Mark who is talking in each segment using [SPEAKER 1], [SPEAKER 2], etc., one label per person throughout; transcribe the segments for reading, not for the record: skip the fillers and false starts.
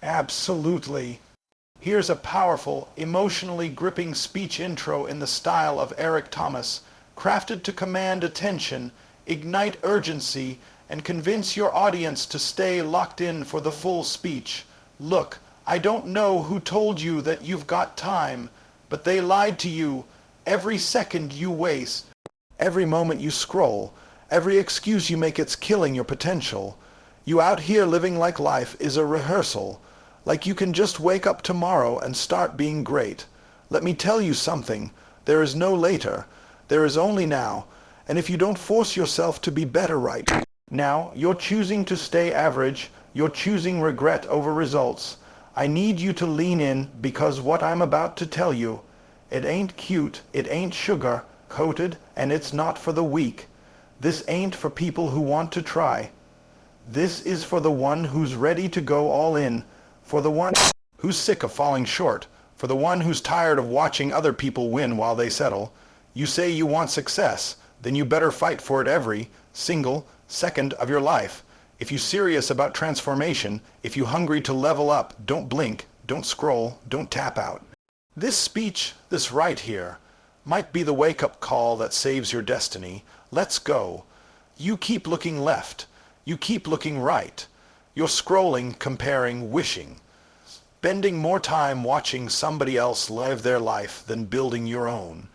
[SPEAKER 1] Absolutely. Here's a powerful, emotionally gripping speech intro in the style of Eric Thomas, crafted to command attention, ignite urgency, and convince your audience to stay locked in for the full speech. Look, I don't know who told you that you've got time, but they lied to you. Every second you waste, every moment you scroll, every excuse you make, it's killing your potential. You out here living like life is a rehearsal, like you can just wake up tomorrow and start being great. Let me tell you something, there is no later, there is only now, and if you don't force yourself to be better right now, you're choosing to stay average, you're choosing regret over results. I need you to lean in, because what I'm about to tell you, it ain't cute, it ain't sugar coated, and it's not for the weak. This ain't for people who want to try. This is for the one who's ready to go all in, for the one who's sick of falling short, for the one who's tired of watching other people win while they settle. You say you want success, then you better fight for it every single second of your life. If you're serious about transformation, if you're hungry to level up, don't blink, don't scroll, don't tap out. This speech, this right here, might be the wake-up call that saves your destiny. Let's go. You keep looking left. You keep looking right. You're scrolling, comparing, wishing. Spending more time watching somebody else live their life than building your own.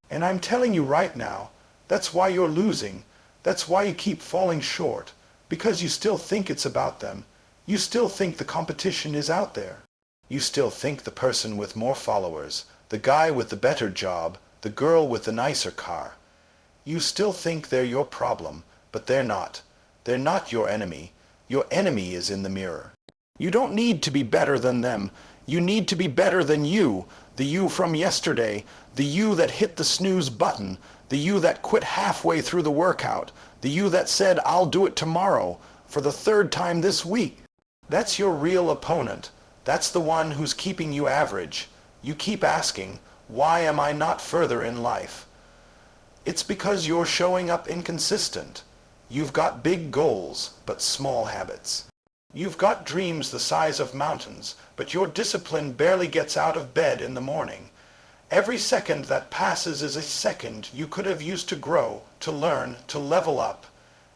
[SPEAKER 1] And I'm telling you right now, that's why you're losing. That's why you keep falling short. Because you still think it's about them. You still think the competition is out there. You still think the person with more followers, the guy with the better job, the girl with the nicer car. You still think they're your problem, but they're not. They're not your enemy. Your enemy is in the mirror. You don't need to be better than them. You need to be better than you, the you from yesterday, the you that hit the snooze button, the you that quit halfway through the workout, the you that said, I'll do it tomorrow, for the third time this week. That's your real opponent. That's the one who's keeping you average. You keep asking, why am I not further in life? It's because you're showing up inconsistent. You've got big goals, but small habits. You've got dreams the size of mountains, but your discipline barely gets out of bed in the morning. Every second that passes is a second you could have used to grow, to learn, to level up,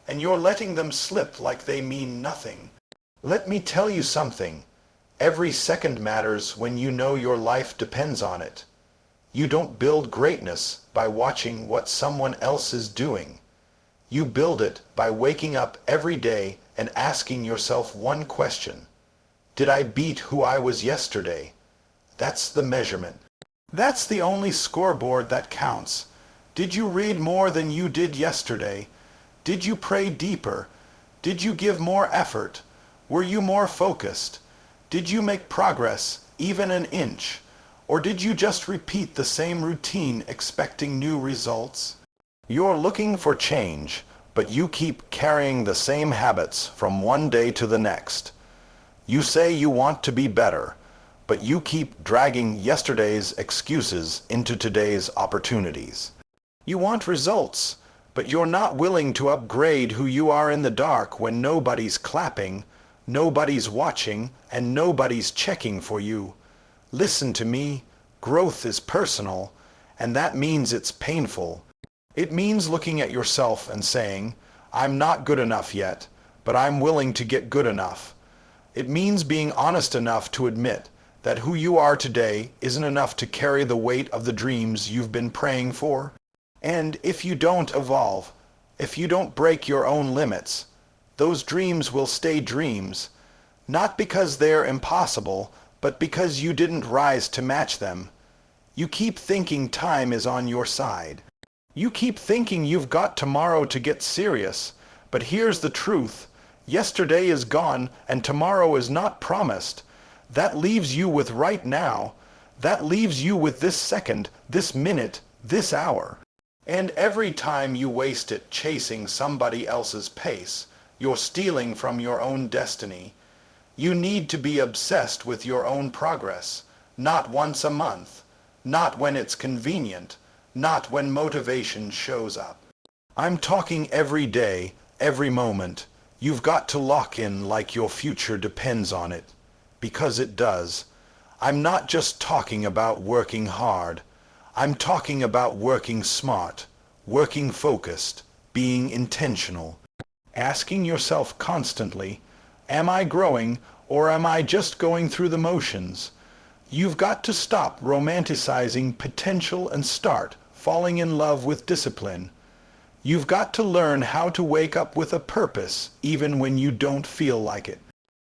[SPEAKER 1] and you're letting them slip like they mean nothing. Let me tell you something. Every second matters when you know your life depends on it. You don't build greatness by watching what someone else is doing. You build it by waking up every day and asking yourself one question. Did I beat who I was yesterday? That's the measurement. That's the only scoreboard that counts. Did you read more than you did yesterday? Did you pray deeper? Did you give more effort? Were you more focused? Did you make progress, even an inch? Or did you just repeat the same routine expecting new results? You're looking for change, but you keep carrying the same habits from one day to the next. You say you want to be better, but you keep dragging yesterday's excuses into today's opportunities. You want results, but you're not willing to upgrade who you are in the dark when nobody's clapping, nobody's watching, and nobody's checking for you. Listen to me. Growth is personal, and that means it's painful. It means looking at yourself and saying, I'm not good enough yet, but I'm willing to get good enough. It means being honest enough to admit that who you are today isn't enough to carry the weight of the dreams you've been praying for. And if you don't evolve, if you don't break your own limits, those dreams will stay dreams, not because they're impossible, but because you didn't rise to match them. You keep thinking time is on your side. You keep thinking you've got tomorrow to get serious, but here's the truth. Yesterday is gone, and tomorrow is not promised. That leaves you with right now. That leaves you with this second, this minute, this hour. And every time you waste it chasing somebody else's pace, you're stealing from your own destiny. You need to be obsessed with your own progress, not once a month, not when it's convenient, not when motivation shows up. I'm talking every day, every moment. You've got to lock in like your future depends on it. because it does. I'm not just talking about working hard. I'm talking about working smart, working focused, being intentional. Asking yourself constantly, am I growing or am I just going through the motions? You've got to stop romanticizing potential and start falling in love with discipline. You've got to learn how to wake up with a purpose even when you don't feel like it.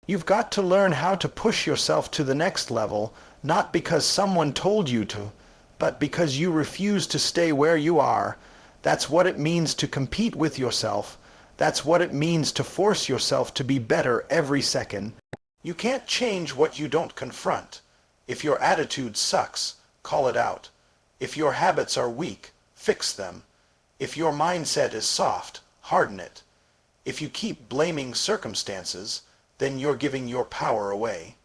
[SPEAKER 1] You've got to learn how to push yourself to the next level, not because someone told you to, but because you refuse to stay where you are. That's what it means to compete with yourself. That's what it means to force yourself to be better every second. You can't change what you don't confront. If your attitude sucks, call it out. If your habits are weak, fix them. If your mindset is soft, harden it. If you keep blaming circumstances, then you're giving your power away.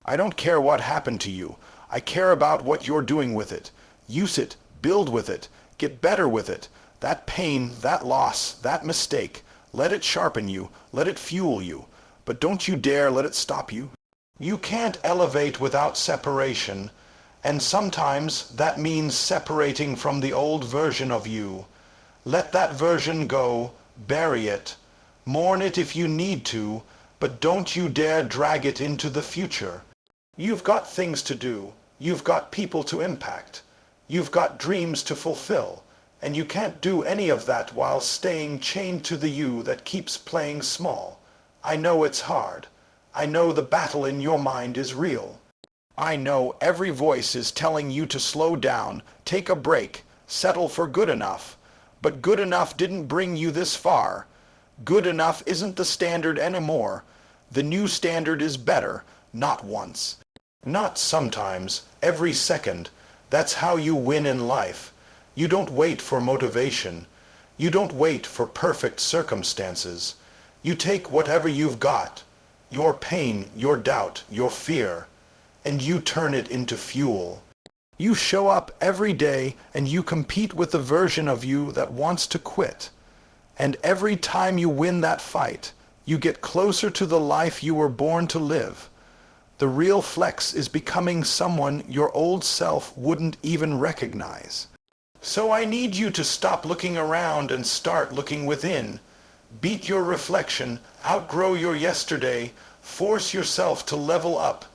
[SPEAKER 1] I don't care what happened to you. I care about what you're doing with it. Use it, build with it, get better with it. That pain, that loss, that mistake, let it sharpen you, let it fuel you. But don't you dare let it stop you. You can't elevate without separation, and sometimes that means separating from the old version of you. Let that version go, bury it, mourn it if you need to, but don't you dare drag it into the future. You've got things to do, you've got people to impact, you've got dreams to fulfill, and you can't do any of that while staying chained to the you that keeps playing small. I know it's hard. I know the battle in your mind is real. I know every voice is telling you to slow down, take a break, settle for good enough. But good enough didn't bring you this far. Good enough isn't the standard anymore. The new standard is better, not once. Not sometimes, every second. That's how you win in life. You don't wait for motivation. You don't wait for perfect circumstances. You take whatever you've got, your pain, your doubt, your fear, and you turn it into fuel. You show up every day and you compete with the version of you that wants to quit. And every time you win that fight, you get closer to the life you were born to live. The real flex is becoming someone your old self wouldn't even recognize. So I need you to stop looking around and start looking within. Beat your reflection, outgrow your yesterday, force yourself to level up.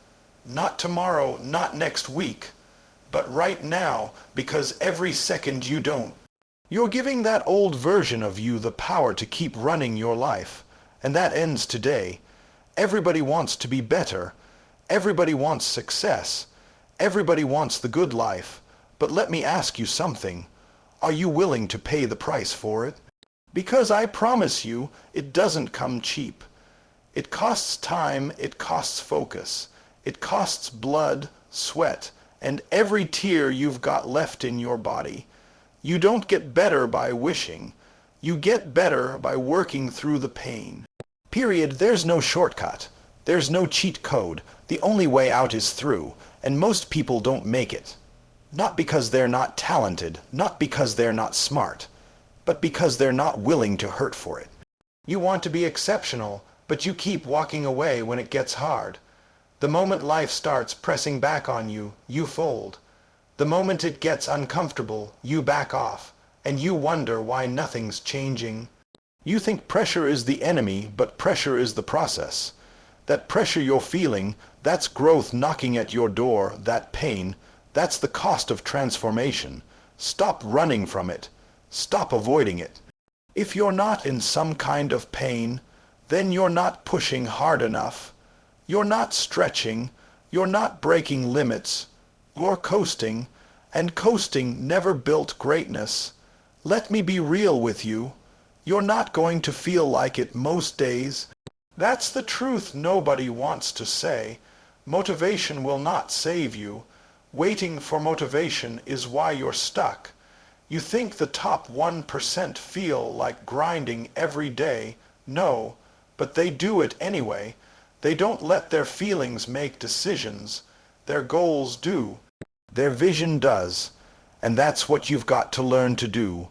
[SPEAKER 1] Not tomorrow, not next week, but right now, because every second you don't. You're giving that old version of you the power to keep running your life, and that ends today. Everybody wants to be better. Everybody wants success. Everybody wants the good life. But let me ask you something. Are you willing to pay the price for it? Because I promise you, it doesn't come cheap. It costs time, it costs focus. It costs blood, sweat, and every tear you've got left in your body. You don't get better by wishing. You get better by working through the pain. Period. There's no shortcut. There's no cheat code. The only way out is through, and most people don't make it. Not because they're not talented, not because they're not smart, but because they're not willing to hurt for it. You want to be exceptional, but you keep walking away when it gets hard. The moment life starts pressing back on you, you fold. The moment it gets uncomfortable, you back off, and you wonder why nothing's changing. You think pressure is the enemy, but pressure is the process. That pressure you're feeling, that's growth knocking at your door, that pain, that's the cost of transformation. Stop running from it. Stop avoiding it. If you're not in some kind of pain, then you're not pushing hard enough. You're not stretching. You're not breaking limits. You're coasting, and coasting never built greatness. Let me be real with you. You're not going to feel like it most days. That's the truth nobody wants to say. Motivation will not save you. Waiting for motivation is why you're stuck. You think the top 1% feel like grinding every day. No, but they do it anyway. They don't let their feelings make decisions. Their goals do. Their vision does. And that's what you've got to learn to do.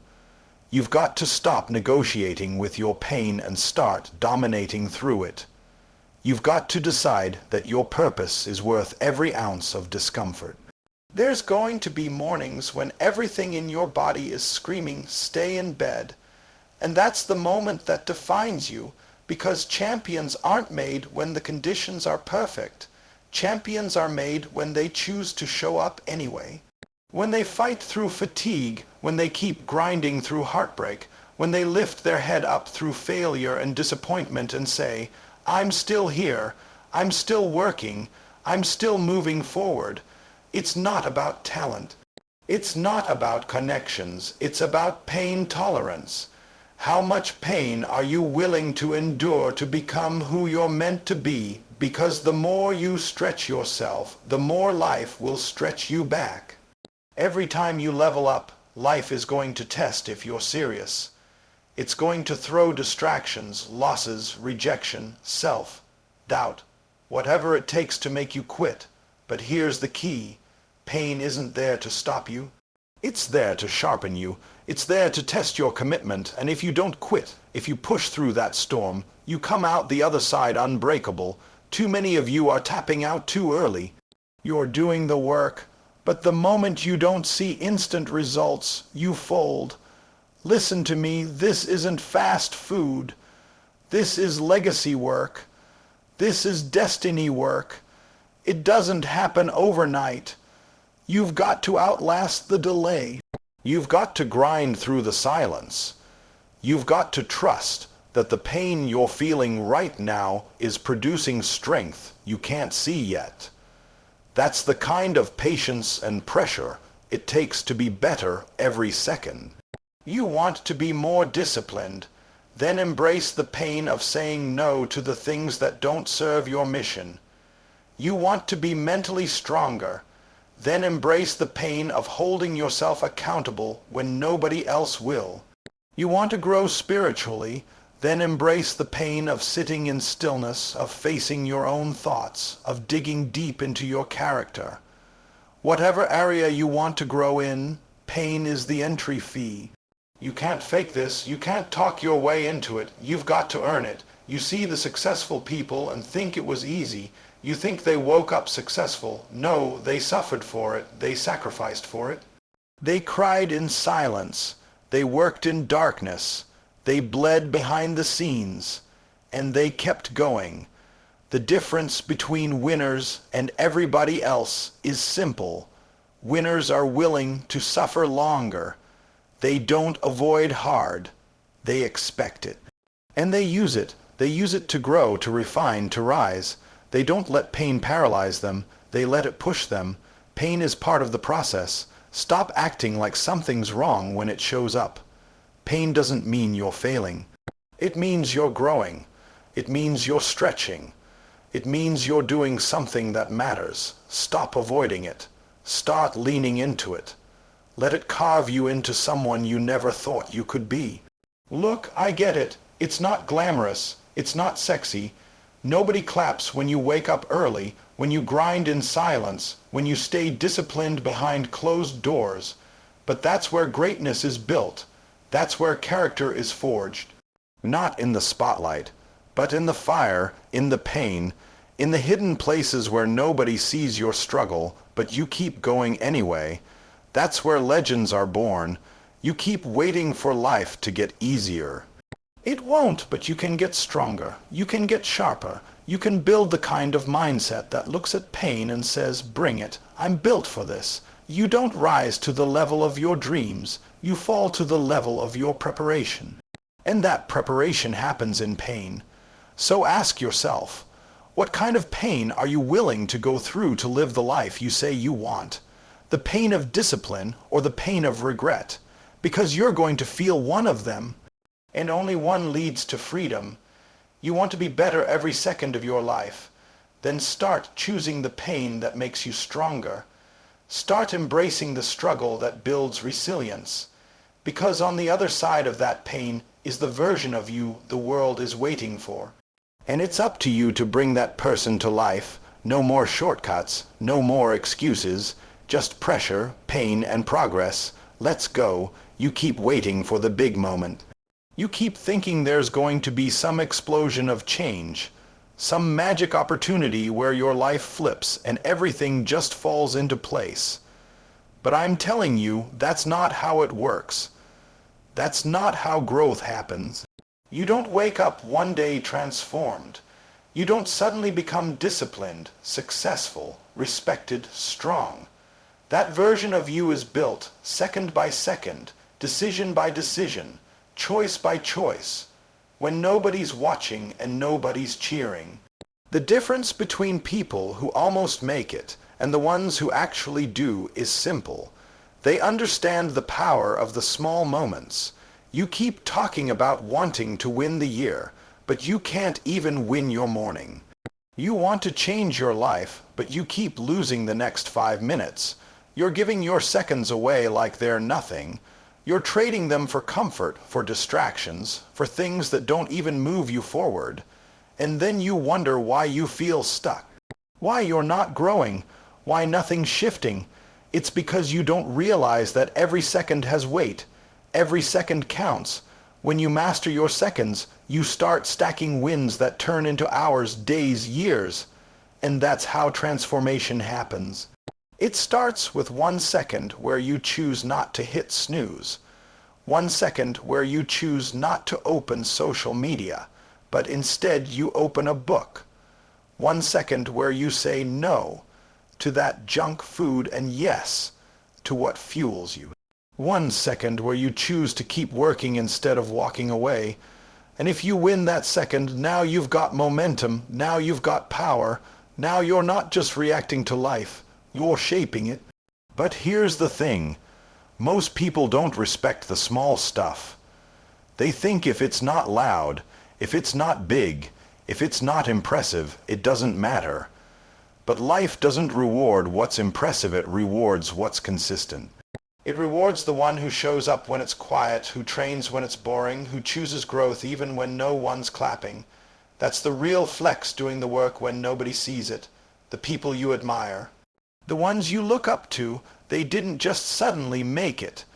[SPEAKER 1] You've got to stop negotiating with your pain and start dominating through it. You've got to decide that your purpose is worth every ounce of discomfort. There's going to be mornings when everything in your body is screaming, stay in bed. And that's the moment that defines you, because champions aren't made when the conditions are perfect. Champions are made when they choose to show up anyway. When they fight through fatigue, when they keep grinding through heartbreak, when they lift their head up through failure and disappointment and say, I'm still here, I'm still working, I'm still moving forward. It's not about talent. It's not about connections. It's about pain tolerance. How much pain are you willing to endure to become who you're meant to be? Because the more you stretch yourself, the more life will stretch you back. Every time you level up, life is going to test if you're serious. It's going to throw distractions, losses, rejection, self-doubt, whatever it takes to make you quit. But here's the key. Pain isn't there to stop you. It's there to sharpen you. It's there to test your commitment. And if you don't quit, if you push through that storm, you come out the other side unbreakable. Too many of you are tapping out too early. You're doing the work, but the moment you don't see instant results, you fold. Listen to me, this isn't fast food. This is legacy work. This is destiny work. It doesn't happen overnight. You've got to outlast the delay. You've got to grind through the silence. You've got to trust that the pain you're feeling right now is producing strength you can't see yet. That's the kind of patience and pressure it takes to be better every second. You want to be more disciplined, then embrace the pain of saying no to the things that don't serve your mission. You want to be mentally stronger, then embrace the pain of holding yourself accountable when nobody else will. You want to grow spiritually, then embrace the pain of sitting in stillness, of facing your own thoughts, of digging deep into your character. Whatever area you want to grow in, pain is the entry fee. You can't fake this. You can't talk your way into it. You've got to earn it. You see the successful people and think it was easy. You think they woke up successful. No, they suffered for it. They sacrificed for it. They cried in silence. They worked in darkness. They bled behind the scenes. And they kept going. The difference between winners and everybody else is simple. Winners are willing to suffer longer. They don't avoid hard. They expect it. And they use it. They use it to grow, to refine, to rise. They don't let pain paralyze them. They let it push them. Pain is part of the process. Stop acting like something's wrong when it shows up. Pain doesn't mean you're failing. It means you're growing. It means you're stretching. It means you're doing something that matters. Stop avoiding it. Start leaning into it. Let it carve you into someone you never thought you could be. Look, I get it. It's not glamorous. It's not sexy. Nobody claps when you wake up early, when you grind in silence, when you stay disciplined behind closed doors. But that's where greatness is built. That's where character is forged. Not in the spotlight, but in the fire, in the pain, in the hidden places where nobody sees your struggle, but you keep going anyway. That's where legends are born. You keep waiting for life to get easier. It won't, but you can get stronger. You can get sharper. You can build the kind of mindset that looks at pain and says, bring it. I'm built for this. You don't rise to the level of your dreams. You fall to the level of your preparation. And that preparation happens in pain. So ask yourself, what kind of pain are you willing to go through to live the life you say you want? The pain of discipline or the pain of regret? Because you're going to feel one of them. And only one leads to freedom. You want to be better every second of your life. Then start choosing the pain that makes you stronger. Start embracing the struggle that builds resilience. Because on the other side of that pain is the version of you the world is waiting for. And it's up to you to bring that person to life. No more shortcuts, no more excuses. Just pressure, pain, and progress. Let's go. You keep waiting for the big moment. You keep thinking there's going to be some explosion of change. some magic opportunity where your life flips and everything just falls into place. But I'm telling you, that's not how it works. That's not how growth happens. You don't wake up one day transformed. You don't suddenly become disciplined, successful, respected, strong. That version of you is built second by second, decision by decision, choice by choice, when nobody's watching and nobody's cheering. The difference between people who almost make it and the ones who actually do is simple. They understand the power of the small moments. You keep talking about wanting to win the year, but you can't even win your morning. You want to change your life, but you keep losing the next 5 minutes. You're giving your seconds away like they're nothing. You're trading them for comfort, for distractions, for things that don't even move you forward. And then you wonder why you feel stuck, why you're not growing, why nothing's shifting. It's because you don't realize that every second has weight. Every second counts. When you master your seconds, you start stacking wins that turn into hours, days, years. And that's how transformation happens. It starts with 1 second where you choose not to hit snooze. 1 second where you choose not to open social media, but instead you open a book. 1 second where you say no to that junk food and yes to what fuels you. 1 second where you choose to keep working instead of walking away. And if you win that second, now you've got momentum, now you've got power, now you're not just reacting to life, you're shaping it. But here's the thing. Most people don't respect the small stuff. They think if it's not loud, if it's not big, if it's not impressive, it doesn't matter. But life doesn't reward what's impressive, it rewards what's consistent. It rewards the one who shows up when it's quiet, who trains when it's boring, who chooses growth even when no one's clapping. That's the real flex doing the work when nobody sees it, the people you admire. The ones you look up to, they didn't just suddenly make it.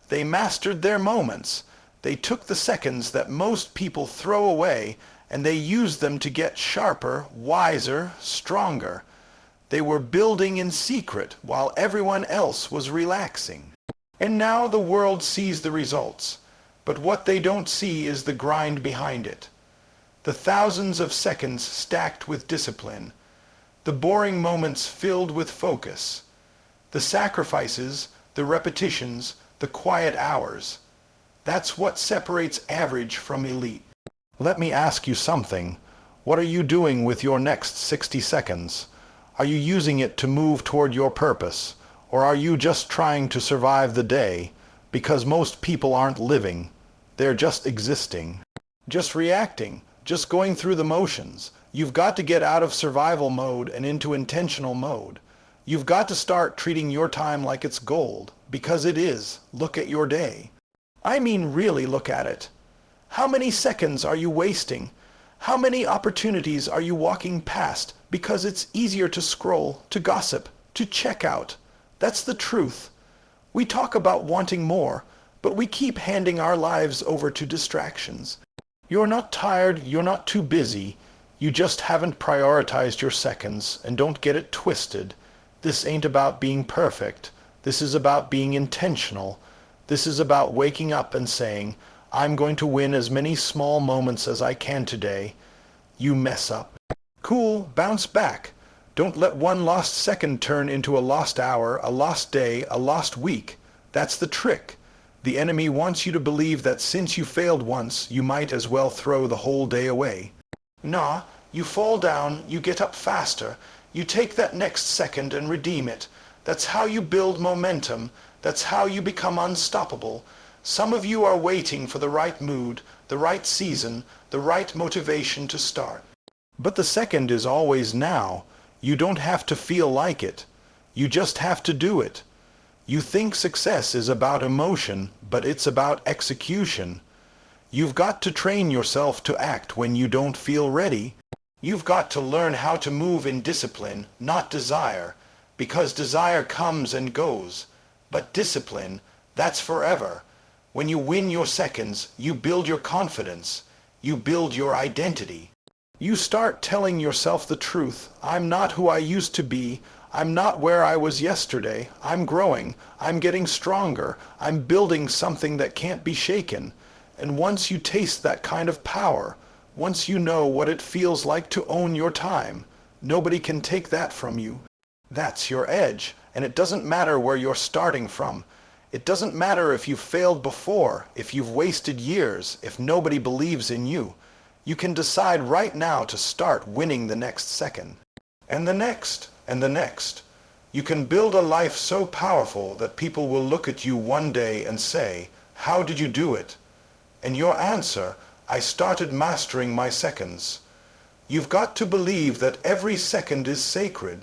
[SPEAKER 1] They mastered their moments. They took the seconds that most people throw away and they used them to get sharper, wiser, stronger. They were building in secret while everyone else was relaxing. And now the world sees the results, but what they don't see is the grind behind it. The thousands of seconds stacked with discipline, the boring moments filled with focus, the sacrifices, the repetitions, the quiet hours. That's what separates average from elite. Let me ask you something. What are you doing with your next 60 seconds? Are you using it to move toward your purpose? Or are you just trying to survive the day? Because most people aren't living. They're just existing. Just reacting. Just going through the motions. You've got to get out of survival mode and into intentional mode. You've got to start treating your time like it's gold. Because it is. Look at your day. I mean, really look at it. How many seconds are you wasting? How many opportunities are you walking past because it's easier to scroll, to gossip, to check out? That's the truth. We talk about wanting more, but we keep handing our lives over to distractions. You're not tired, you're not too busy. You just haven't prioritized your seconds, and don't get it twisted. This ain't about being perfect. This is about being intentional. This is about waking up and saying, I'm going to win as many small moments as I can today. You mess up. Cool, bounce back. Don't let one lost second turn into a lost hour, a lost day, a lost week. That's the trick. The enemy wants you to believe that since you failed once, you might as well throw the whole day away. Nah, you fall down, you get up faster. You take that next second and redeem it. That's how you build momentum. That's how you become unstoppable. Some of you are waiting for the right mood, the right season, the right motivation to start. But the second is always now. You don't have to feel like it. You just have to do it. You think success is about emotion, but it's about execution. You've got to train yourself to act when you don't feel ready. You've got to learn how to move in discipline, not desire, because desire comes and goes. But discipline, that's forever. When you win your seconds, you build your confidence. You build your identity. You start telling yourself the truth. I'm not who I used to be. I'm not where I was yesterday. I'm growing. I'm getting stronger. I'm building something that can't be shaken. And once you taste that kind of power, once you know what it feels like to own your time, nobody can take that from you. That's your edge, and it doesn't matter where you're starting from. It doesn't matter if you've failed before, if you've wasted years, if nobody believes in you. You can decide right now to start winning the next second. And the next, and the next. You can build a life so powerful that people will look at you one day and say, "How did you do it?" And your answer, "I started mastering my seconds." You've got to believe that every second is sacred,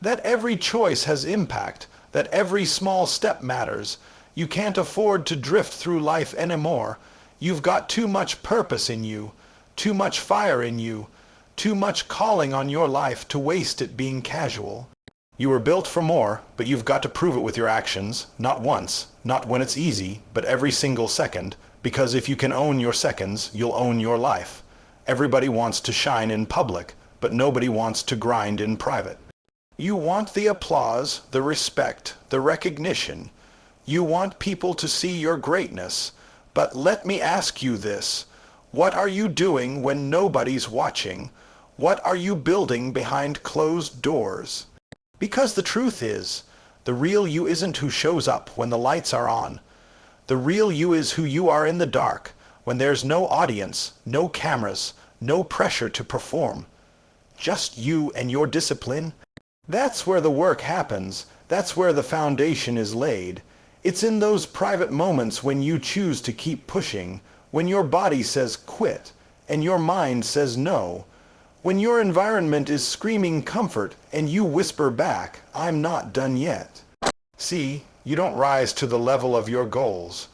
[SPEAKER 1] that every choice has impact, that every small step matters. You can't afford to drift through life anymore. You've got too much purpose in you, too much fire in you, too much calling on your life to waste it being casual. You were built for more, but you've got to prove it with your actions, not once, not when it's easy, but every single second, because if you can own your seconds, you'll own your life. Everybody wants to shine in public, but nobody wants to grind in private. You want the applause, the respect, the recognition. You want people to see your greatness. But let me ask you this. What are you doing when nobody's watching? What are you building behind closed doors? Because the truth is, the real you isn't who shows up when the lights are on. The real you is who you are in the dark, when there's no audience, no cameras, no pressure to perform. Just you and your discipline. That's where the work happens. That's where the foundation is laid. It's in those private moments when you choose to keep pushing, when your body says quit, and your mind says no, when your environment is screaming comfort, and you whisper back, "I'm not done yet." See, you don't rise to the level of your goals.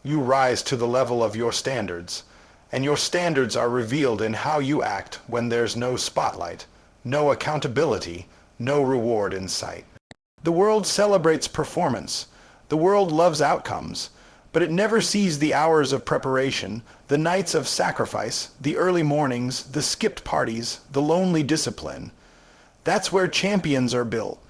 [SPEAKER 1] You rise to the level of your standards. And your standards are revealed in how you act when there's no spotlight, no accountability, no reward in sight. The world celebrates performance. The world loves outcomes. But it never sees the hours of preparation, the nights of sacrifice, the early mornings, the skipped parties, the lonely discipline. That's where champions are built.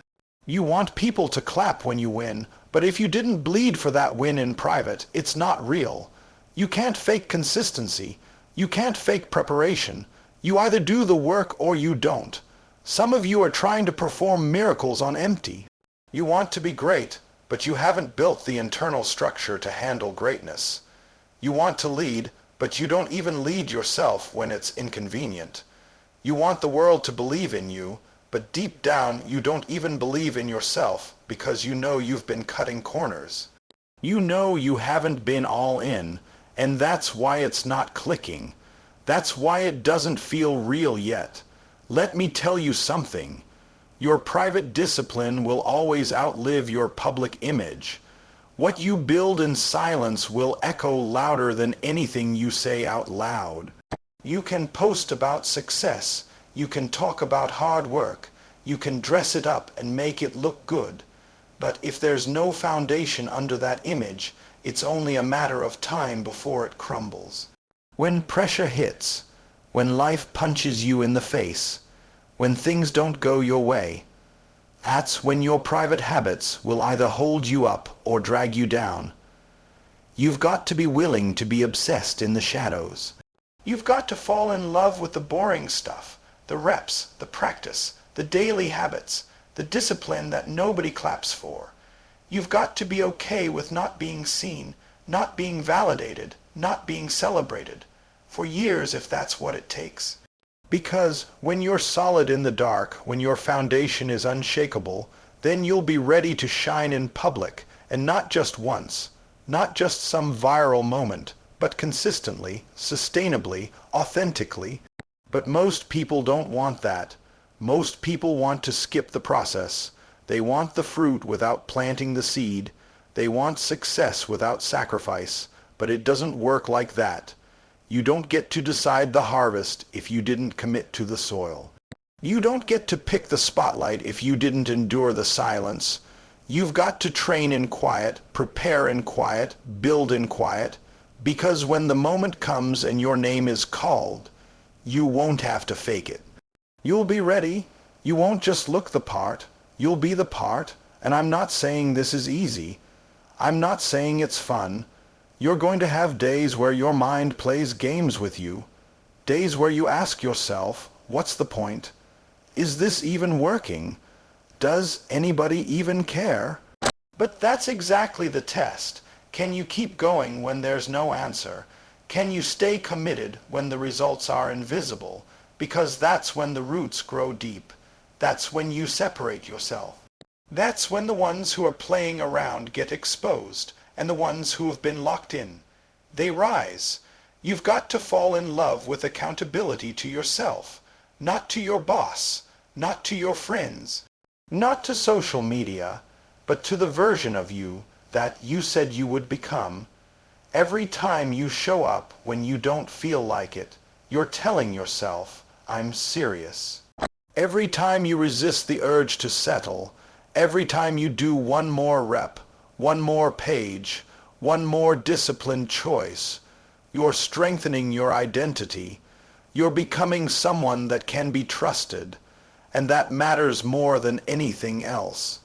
[SPEAKER 1] You want people to clap when you win, but if you didn't bleed for that win in private, it's not real. You can't fake consistency. You can't fake preparation. You either do the work or you don't. Some of you are trying to perform miracles on empty. You want to be great, but you haven't built the internal structure to handle greatness. You want to lead, but you don't even lead yourself when it's inconvenient. You want the world to believe in you, but deep down you don't even believe in yourself because you know you've been cutting corners. You know you haven't been all in, and that's why it's not clicking. That's why it doesn't feel real yet. Let me tell you something. Your private discipline will always outlive your public image. What you build in silence will echo louder than anything you say out loud. You can post about success. You can talk about hard work. You can dress it up and make it look good. But if there's no foundation under that image, it's only a matter of time before it crumbles. When pressure hits, when life punches you in the face, when things don't go your way, that's when your private habits will either hold you up or drag you down. You've got to be willing to be obsessed in the shadows. You've got to fall in love with the boring stuff, the reps, the practice, the daily habits, the discipline that nobody claps for. You've got to be okay with not being seen, not being validated, not being celebrated, for years if that's what it takes. Because when you're solid in the dark, when your foundation is unshakable, then you'll be ready to shine in public, and not just once, not just some viral moment, but consistently, sustainably, authentically. But most people don't want that. Most people want to skip the process. They want the fruit without planting the seed. They want success without sacrifice, but it doesn't work like that. You don't get to decide the harvest if you didn't commit to the soil. You don't get to pick the spotlight if you didn't endure the silence. You've got to train in quiet, prepare in quiet, build in quiet, because when the moment comes and your name is called, You won't have to fake it. You'll be ready. You won't just look the part. You'll be the part. And I'm not saying this is easy. I'm not saying it's fun. You're going to have days where your mind plays games with you. Days where you ask yourself, what's the point? Is this even working? Does anybody even care? But that's exactly the test. Can you keep going when there's no answer? Can you stay committed when the results are invisible? Because that's when the roots grow deep. That's when you separate yourself. That's when the ones who are playing around get exposed, and the ones who have been locked in, they rise. You've got to fall in love with accountability to yourself, not to your boss, not to your friends, not to social media, but to the version of you that you said you would become. Every time you show up when you don't feel like it, you're telling yourself, I'm serious. Every time you resist the urge to settle, every time you do one more rep, one more page, one more disciplined choice, you're strengthening your identity. You're becoming someone that can be trusted, and that matters more than anything else.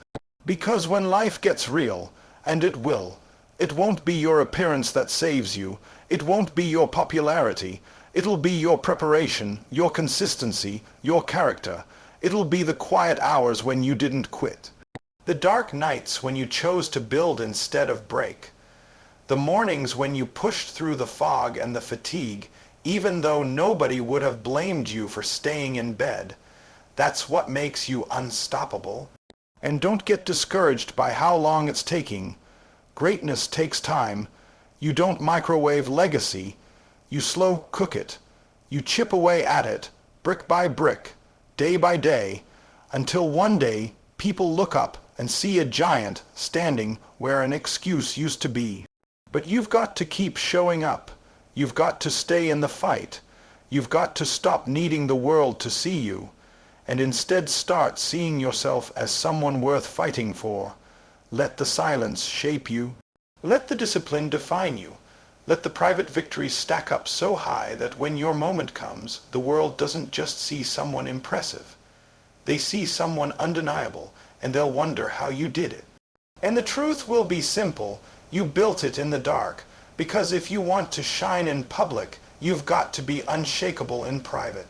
[SPEAKER 1] Because when life gets real, and it will, it won't be your appearance that saves you. It won't be your popularity. It'll be your preparation, your consistency, your character. It'll be the quiet hours when you didn't quit. The dark nights when you chose to build instead of break. The mornings when you pushed through the fog and the fatigue, even though nobody would have blamed you for staying in bed. That's what makes you unstoppable. And don't get discouraged by how long it's taking. Greatness takes time. You don't microwave legacy. You slow cook it. You chip away at it, brick by brick, day by day, until one day people look up and see a giant standing where an excuse used to be. But you've got to keep showing up. You've got to stay in the fight. You've got to stop needing the world to see you, and instead start seeing yourself as someone worth fighting for. Let the silence shape you. Let the discipline define you. Let the private victories stack up so high that when your moment comes, the world doesn't just see someone impressive. They see someone undeniable, and they'll wonder how you did it. And the truth will be simple. You built it in the dark, because if you want to shine in public, you've got to be unshakable in private.